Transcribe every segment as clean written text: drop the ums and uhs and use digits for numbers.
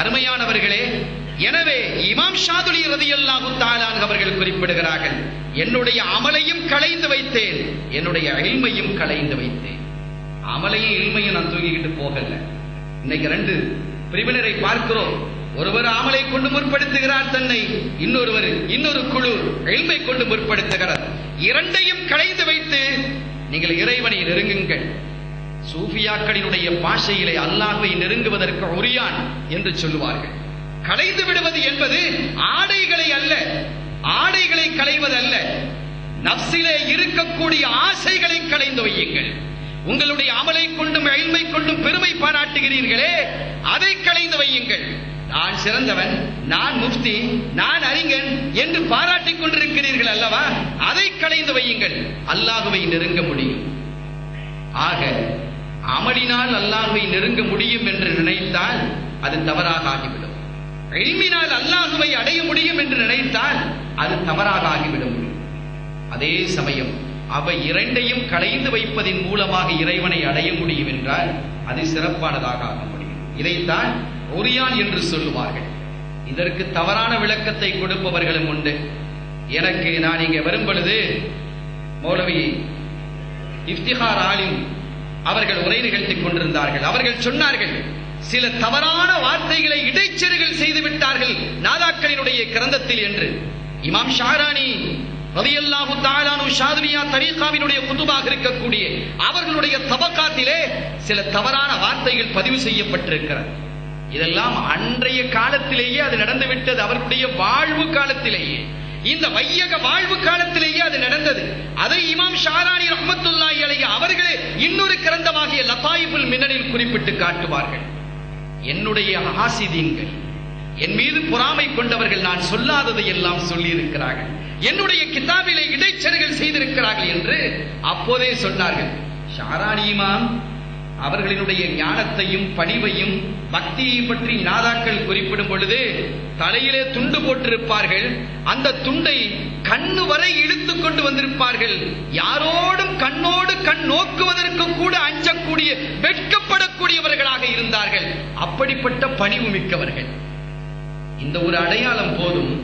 அருமையானவர்களே, எனவே இமாம் ஷாதுலி ரலியல்லாஹு தஆலா அவர்கள் குறிப்பிடுகிறார்கள், என்னுடைய அமலையும் களைந்து வைத்தேன், என்னுடைய இல்மையும் களைந்து வைத்தேன். அமலையும் இல்மையும் நான் தூக்கிக்கிட்டு போகல. இன்னைக்கு ரெண்டு பிரிவினரை பார்க்கிறோம். ஒருவர் அமலை கொண்டு முற்படுத்துகிறார் தன்னை, இன்னொரு குழு இல்மை கொண்டு முற்படுத்துகிறார். இரண்டையும் களைந்து வைத்து நீங்கள் இறைவனை நெருங்குங்கள். சூஃபியாக்களினுடைய பாஷையிலே அல்லாஹ்வை நெருங்குவதற்கு உரியான் என்று சொல்லுவார்கள். களைந்து விடுவது என்பது ஆடைகளை அல்ல, ஆடைகளை களைவதல்ல, நஃப்ஸிலே இருக்கக்கூடிய ஆசைகளை களைந்து வையுங்கள். உங்களுடைய அமலை கொண்டும் இல்மை கொண்டும் பெருமை பாராட்டுகிறீர்களே, அதை களைந்து வையுங்கள். நான் சிறந்தவன், நான் முஃப்தி, நான் அறிஞன் என்று பாராட்டிக் கொண்டிருக்கிறீர்கள் அல்லவா, அதை களைந்து வையுங்கள். அல்லாஹ்வை நெருங்க முடியும். ஆக அமலினால் அல்லாஹ்வை நெருங்க முடியும் என்று நினைத்தால் அது தவறாக ஆகிவிடும். இல்மினால் அல்லாஹ்வை அடைய முடியும் என்று நினைத்தால் அது தவறாக ஆகிவிடும். அதே சமயம் அவை இரண்டையும் களைந்து வைப்பதின் மூலமாக இறைவனை அடைய முடியும் என்றால் அது சிறப்பானதாக ஆக முடியும். இதைத்தான் உரியான் என்று சொல்லுவார்கள். இதற்கு தவறான விளக்கத்தை கொடுப்பவர்களும் உண்டு. எனக்கு நான் இங்கே வரும் பொழுது மௌலவி இஃப்திகார் ஆலிம் அவர்கள் உரை நிகழ்த்திக் கொண்டிருந்தார்கள். அவர்கள் சொன்னார்கள், சில தவறான வார்த்தைகளை இடைச்செருகல் செய்து விட்டார்கள் நாதாக்களினுடைய கிரந்தத்தில் என்று. இமாம் ஷாரானி ரலியல்லாஹு தஆலா அன்ஹு ஷாதுலியா தரீகாவினுடைய குதுபாக இருக்கக்கூடிய அவர்களுடைய தபகாத்திலே சில தவறான வார்த்தைகள் பதிவு செய்யப்பட்டிருக்கிறது. இதெல்லாம் அன்றைய காலத்திலேயே அது நடந்துவிட்டது. அவர்களுடைய வாழ்வு காலத்திலேயே, இந்த வையக வாழ்வு காலத்திலேயே அது நடந்தது. அதை இமாம் ஷாரானி ரஹ்மத்துல்லாஹி அலைஹி அவர்களே இன்னொரு கிரந்தமாகிய லதாயிஃபுல் மினனில் குறிப்பிட்டு காட்டுவார்கள். என்னுடைய ஹாசிதீன்கள், என் மீது பொறாமை கொண்டவர்கள் நான் சொல்லாததை எல்லாம் சொல்லி இருக்கிறார்கள், என்னுடைய கிதாபிலே இடைச்செருகல் செய்திருக்கிறார்கள் என்று அப்போதே சொன்னார்கள். ஷாரானி இமாம் அவர்களினுடைய ஞானத்தையும் பணிவையும் பக்தியை பற்றி நாதாக்கள் குறிப்பிடும் பொழுது தலையிலே துண்டு போட்டிருப்பார்கள். அந்த துண்டை கண்ணு வரை இழுத்துக் கொண்டு வந்திருப்பார்கள். யாரோடும் கண்ணோடு கண் நோக்குவதற்கு கூட அஞ்சக்கூடிய வெட்கப்படக்கூடியவர்களாக இருந்தார்கள். அப்படிப்பட்ட பணிவு மிக்கவர்கள். இந்த ஒரு அடையாளம் போதும்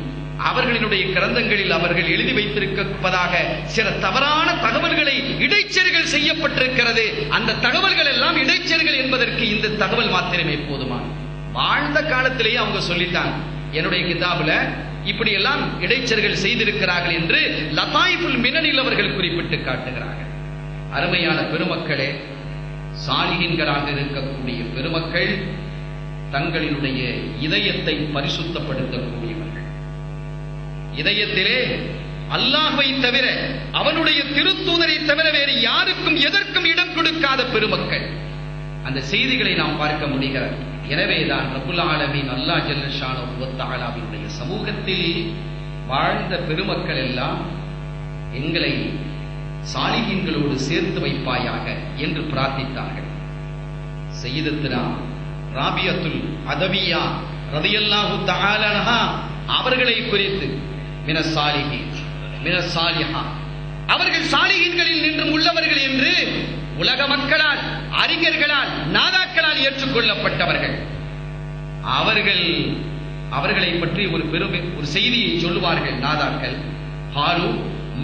அவர்களினுடைய கிரந்தங்களில் அவர்கள் எழுதி வைத்திருப்பதாக சில தவறான தகவல்களை இடைச்செருகல் செய்யப்பட்டிருக்கிறது. அந்த தகவல்கள் எல்லாம் இடைச்செருகல் என்பதற்கு இந்த தகவல் மாத்திரமே போதுமான. வாழ்ந்த காலத்திலேயே அவங்க சொல்லிட்டாங்க, என்னுடைய கிதாபுல இப்படி எல்லாம் இடைச்செருகல் செய்திருக்கிறார்கள் என்று லதாயிஃபுல் மினனில் அவர்கள் குறிப்பிட்டு காட்டுகிறார்கள். அருமையான பெருமக்களே, சாலிஹீன்களாக இருக்கக்கூடிய பெருமக்கள் தங்களினுடைய இதயத்தை பரிசுத்தப்படுத்தக்கூடியவர்கள். இதயத்திலே அல்லாஹ்வை தவிர, அவனுடைய திருத்தூதரை தவிர வேறு யாருக்கும் எதற்கும் இடம் கொடுக்காத பெருமக்கள். அந்த செய்திகளை நாம் பார்க்க முடிகிறது. எனவேதான் ரப்புல் ஆலமீன் அல்லாஹ் ஜல்ல ஷானஹு வ தஆலாவினுடைய சமூகத்தில் வாழ்ந்த பெருமக்கள் எல்லாம் எங்களை சாலிஹீன்களோடு சேர்த்து வைப்பாயாக என்று பிரார்த்தித்தார்கள். சய்யிதத்துனா ராபியத்துல் அதவியா ரலியல்லாஹு தஆலா அன்ஹா அவர்களை குறித்து மினஸ் சாலிஹீன் மினஸ் சாலிஹா, அவர்கள் சாலிஹீன்களில் நின்று உள்ளவர்கள் என்று உலக மக்களால், அறிஞர்களால், நாதாக்களால் ஏற்றுக்கொள்ளப்பட்டவர்கள். அவர்களை பற்றி ஒரு செய்தியை சொல்லுவார்கள் நாதாக்கள். ஹாலு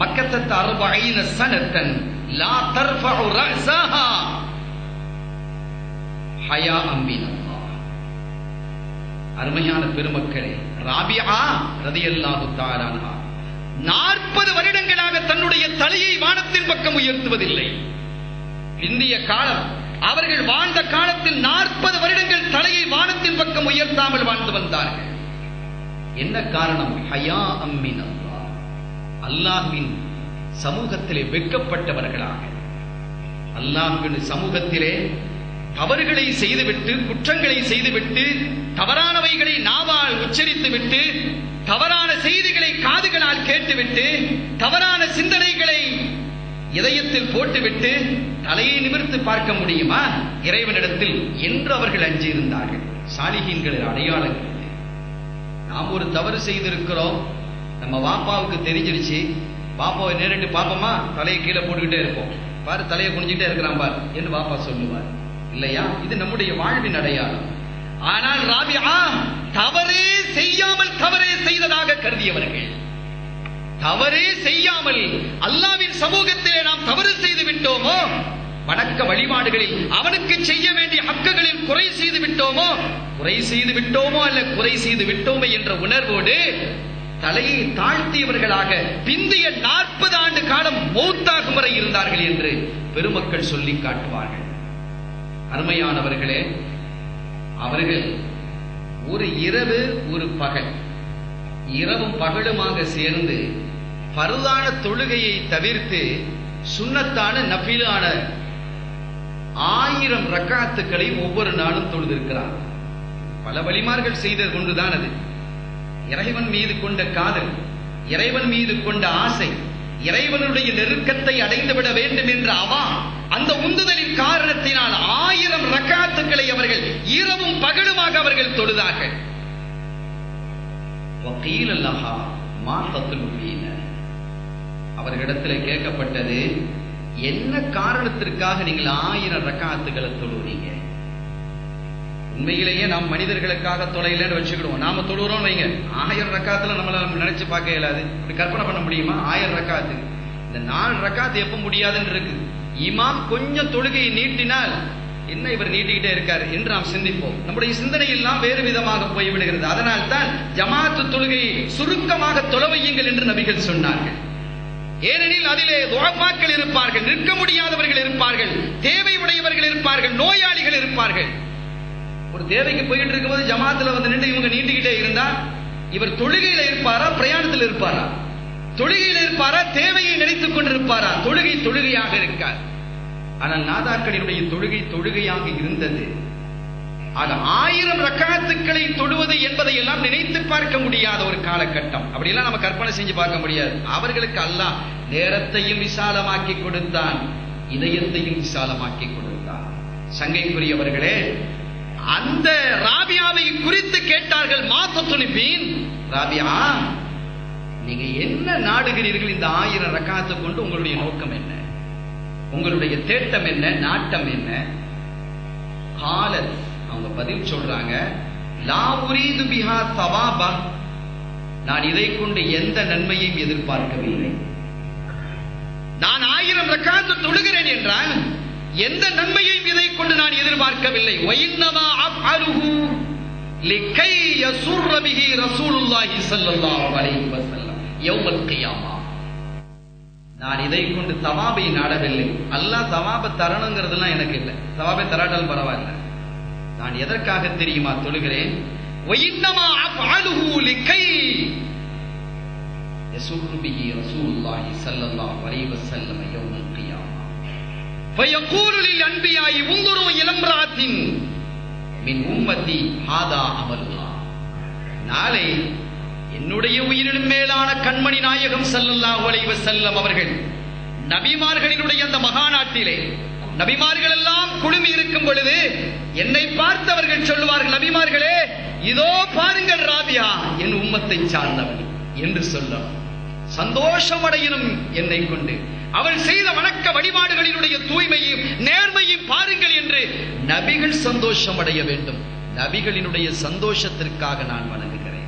மக்கத்தத் 40 சனத்தன் லா தர்ஃபஉ ரஅஸஹா ஹயாஅம் மினல்லாஹ். அருமையான பெருமக்களே, ராபிஆ ரலியல்லாஹு தஆலா அன்ஹா 40 வருடங்களாக தன்னுடைய தலையை வானத்தின் பக்கம் உயர்த்துவதில்லை. இந்திய காலம், அவர்கள் வாழ்ந்த காலத்தில் 40 வருடங்கள் தலையை வானத்தின் பக்கம் உயர்த்தாமல் வாழ்ந்து வந்தார்கள். என்ன காரணம்? ஹயாஅம் மினல்லாஹ், அல்லாஹ்வின் சமூகத்திலே வெட்கப்பட்டவர்களாக. அல்லாஹ்வின் சமூகத்திலே தவறுகளை செய்துவிட்டு, குற்றங்களை செய்துவிட்டு, தவறானவைகளை நாவால் உச்சரித்துவிட்டு, தவறான செய்திகளை காதுகளால் கேட்டுவிட்டு, தவறான சிந்தனைகளை இதயத்தில் போட்டுவிட்டு தலையை நிமிர்த்து பார்க்க முடியுமா இறைவனிடத்தில் என்று அவர்கள் அஞ்சியிருந்தார்கள். சாலிஹீன்களின் அடையாளங்கள். நாம் ஒரு தவறு செய்திருக்கிறோம், நம்ம வாப்பாவுக்கு தெரிஞ்சிருச்சு, பாப்பாவை நேரிட்டு பாப்போமா, தலையை கீழே போட்டுக்கிட்டே இருப்போம், பாரு தலையை குனிஞ்சிட்டே இருக்கிறான் பார் என்று பாப்பா சொல்லுவார் இல்லையா? இது நம்முடைய வாழ்வின் அடையாளம். ஆனால் ராபிஆ தவறே செய்யாமல் தவறே செய்ததாக கருதியவர்கள். தவறே செய்யாமல் அல்லாஹ்வின் சமூகத்திலே நாம் தவறு செய்து விட்டோமோ, வணக்க வழிபாடுகளில் அவனுக்கு செய்ய வேண்டிய ஹக்குகளில் குறை செய்து விட்டோமோ அல்ல குறை செய்து விட்டோமே என்ற உணர்வோடு தலையை தாழ்த்தியவர்களாக பிந்திய 40 ஆண்டு காலம் மௌத்தாகும் வரை இருந்தார்கள் என்று பெருமக்கள் சொல்லி காட்டுவார்கள். அருமையானவர்களே, அவர்கள் ஒரு இரவு ஒரு பகல், இரவும் பகலுமாக சேர்ந்து ஃபர்தான தொழுகையை தவிர்த்து சுன்னத்தான நஃபிலான 1000 ரக்காத்துக்களை ஒவ்வொரு நாளும் தொழுதிருக்கிறார். பல வலிமார்கள் செய்தது கொண்டுதான் அது. இறைவன் மீது கொண்ட காதல், இறைவன் மீது கொண்ட ஆசை, இறைவனுடைய நெருக்கத்தை அடைந்துவிட வேண்டும் என்ற அந்த உந்துதலின் காரணத்தினால் 1000 ரக்காத்துக்களை அவர்கள் இரவும் பகலுமாக அவர்கள் தொழுதார்கள். அவர்களிடத்தில் கேட்கப்பட்டது, என்ன காரணத்திற்காக நீங்கள் 1000 ரக்காத்துக்களை தொழுவீங்க? உண்மையிலேயே நாம் மனிதர்களுக்காக தொலைலன்னு வச்சுக்கிடுவோம். நாம தொழுகிறோம் வைங்க, 1000 ரக்காத்துல நம்மள நினைச்சு பார்க்க இயலாது. அப்படி கற்பனை பண்ண முடியுமா? 1000 ரக்காத்து, இந்த 4 ரக்காத்து எப்ப முடியாதுன்னு இருக்கு. இமாம் கொஞ்சம் தொழுகையை நீட்டினால் என்ன இவர் நீட்டிக்கிட்டே இருக்காரு என்று நாம் சிந்திப்போம். நம்முடைய சிந்தனை எல்லாம் வேறு விதமாக போய்விடுகிறது. அதனால் தான் ஜமாத்து தொழுகையை சுருக்கமாக தொலைவையுங்கள் என்று நபிகள் சொன்னார்கள். ஏனெனில் அதிலே துஆஃபாக்கள் இருப்பார்கள், நிற்க முடியாதவர்கள் இருப்பார்கள், தேவை உடையவர்கள் இருப்பார்கள், நோயாளிகள் இருப்பார்கள். ஒரு தேவைக்கு போயிட்டு இருக்கும்போது ஜமாத்துல வந்து நின்று இவங்க நீட்டிக்கிட்டே இருந்தா இவர் தொழுகையில இருப்பாரா, பிரயாணத்தில் இருப்பாரா? தொழுகையில் இருப்பாரா, தேவையை நினைத்துக் கொண்டிருப்பாரா? தொழுகையாக இருக்கார். ஆனால் நாதாக்களினுடைய தொழுகையாக இருந்தது. ஆக 1000 ரக்காத்துக்களை தொழுவது என்பதை எல்லாம் நினைத்து பார்க்க முடியாத ஒரு காலகட்டம். அப்படியெல்லாம் நம்ம கற்பனை செஞ்சு பார்க்க முடியாது. அவர்களுக்கு அல்லாஹ் நேரத்தையும் விசாலமாக்கி கொடுத்தான், இதயத்தையும் விசாலமாக்கி கொடுத்தான். சங்கைக்குரியவர்களே, அந்த ராபியாவை குறித்து கேட்டார்கள். மாத்தத்துனிபீன், ராபியா நீங்க என்ன நாடுகிறீர்கள்? இந்த 1000 ரக்காத்தை கொண்டு உங்களுடைய நோக்கம் என்ன? உங்களுடைய தேட்டம் என்ன? நாட்டம் என்ன? காலத், அவங்க பதில் சொல்றாங்க, லா உரீது பிஹா சவாபா, நான் இதை கொண்டு எந்த நன்மையையும் எதிர்பார்க்கவில்லை. நான் 1000 ரக்காத்து தொழுகிறேன் என்றால் எந்த நன்மையையும் இதை கொண்டு நான் எதிர்பார்க்கவில்லை. வஇன்னமா அஃஅலுஹு லிகை யஸுர்ர பிஹி ரசூலுல்லாஹி ஸல்லல்லாஹு அலைஹி வஸல்லம் யௌமல் கியாமா. நான் இதை கொண்டு தவாபை நாடவில்லை. அல்லாஹ் தவாபை தரணுங்கிறதுலாம் எனக்கு இல்லை. தவாபை தராட்டால் பரவாயில்லை. நான் எதற்காக தெரியுமா தொழுகிறேன்? வஇன்னமா அஃஅலுஹு லிகை யஸுர்ர பிஹி ரசூலுல்லாஹி ஸல்லல்லாஹு அலைஹி வஸல்லம் யௌமல் கியாமா. فيقول للأنبياء انظروا إلى امرأة من أمتي هذا عملها. நாளை என்னுடைய உயிரினும் மேலான கண்மணி நாயகம் ஸல்லல்லாஹு அலைஹி வஸல்லம் அவர்கள் நபிமார்களினுடைய அந்த மகாநாட்டிலே நபிமார்கள் எல்லாம் குழுமி இருக்கும் பொழுது என்னை பார்த்தவர்கள் சொல்லுவார்கள், நபிமார்களே இதோ பாருங்கள் ராபியா என் உம்மத்தை சார்ந்தவன் என்று சொல்ல சந்தோஷம் அடையணும் என்னை கொண்டு. அவள் செய்த வணக்க வழிபாடுகளினுடைய தூய்மையும் நேர்மையும் பாருங்கள் என்று நபிகள் சந்தோஷம் அடைய வேண்டும். நபிகளினுடைய சந்தோஷத்திற்காக நான் வணங்குகிறேன்.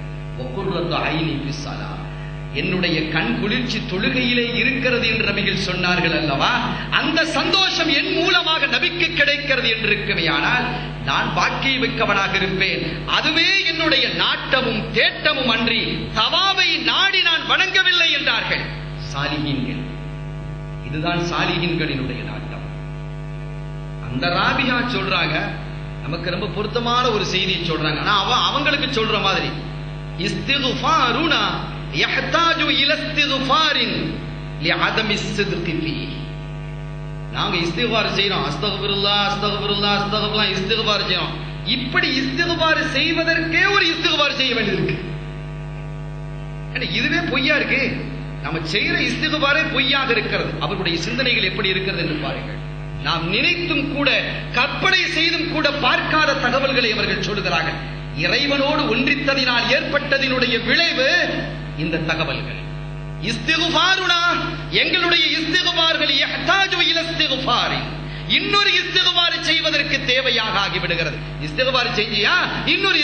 என்னுடைய கண் குளிர்ச்சி தொழுகையிலே இருக்கிறது என்று நபிகள் சொன்னார்கள் அல்லவா? அந்த சந்தோஷம் என் மூலமாக நபிக்கு கிடைக்கிறது என்று இருக்குமையானால் நான் பாக்கிய வைக்கவனாக இருப்பேன். அதுவே என்னுடைய நாட்டமும் தேட்டமும் அன்றி தவாவை நாடி நான் வணங்கவில்லை என்றார்கள் சாலிஹீன்கள். இதுதான் சாலிஹீன்களினுடைய நாட்டம். அந்த ராபியா சொல்றாங்க, நமக்கு ரொம்ப பொருத்தமான ஒரு செய்தியை சொல்றாங்க. ஆனா அவங்களுக்கு சொல்ற மாதிரி இஸ்திக்ஃபாருனா யஹ்தாஜு இலா இஸ்திக்ஃபாரின் லிஅதமி ஸித்கி ஃபீஹி. நாங்க இஸ்திக்ஃபார் செய்றோம், அஸ்தக்ஃபிருல்லாஹ் அஸ்தக்ஃபிருல்லாஹ் அஸ்தக்ஃபிருல்லாஹ் இஸ்திக்ஃபார் செய்றோம். இப்படி இஸ்திக்ஃபார் செய்வதற்கே ஒரு இஸ்திக்ஃபார் செய்ய வேண்டியிருக்கு. இதுவே பொய்யா இருக்கு. நம்ம செய்யற இஸ்திக்ஃபாரே பொய்யாக இருக்கிறது. அவருடைய சிந்தனைகள் எப்படி இருக்கிறது என்று பாருங்கள். நாம் நினைத்தும் கூட கற்பனை செய்தும் கூட பார்க்காத தகவல்களை அவர்கள் சொல்லுகிறார்கள். இறைவனோடு ஒன்றித்ததினால் ஏற்பட்டதினுடைய விளைவு இந்த தகவல்கள். இஸ்திக்ஃபாருனா, எங்களுடைய இஸ்திக்ஃபார்கள் யஹ்தாஜு இலா இஸ்திக்ஃபாரி, இன்னொரு இஸ்திக்ஃபார் செய்வதற்கு தேவையாக ஆகிவிடுகிறது. இஸ்திக்ஃபார் செஞ்சியா இன்னொரு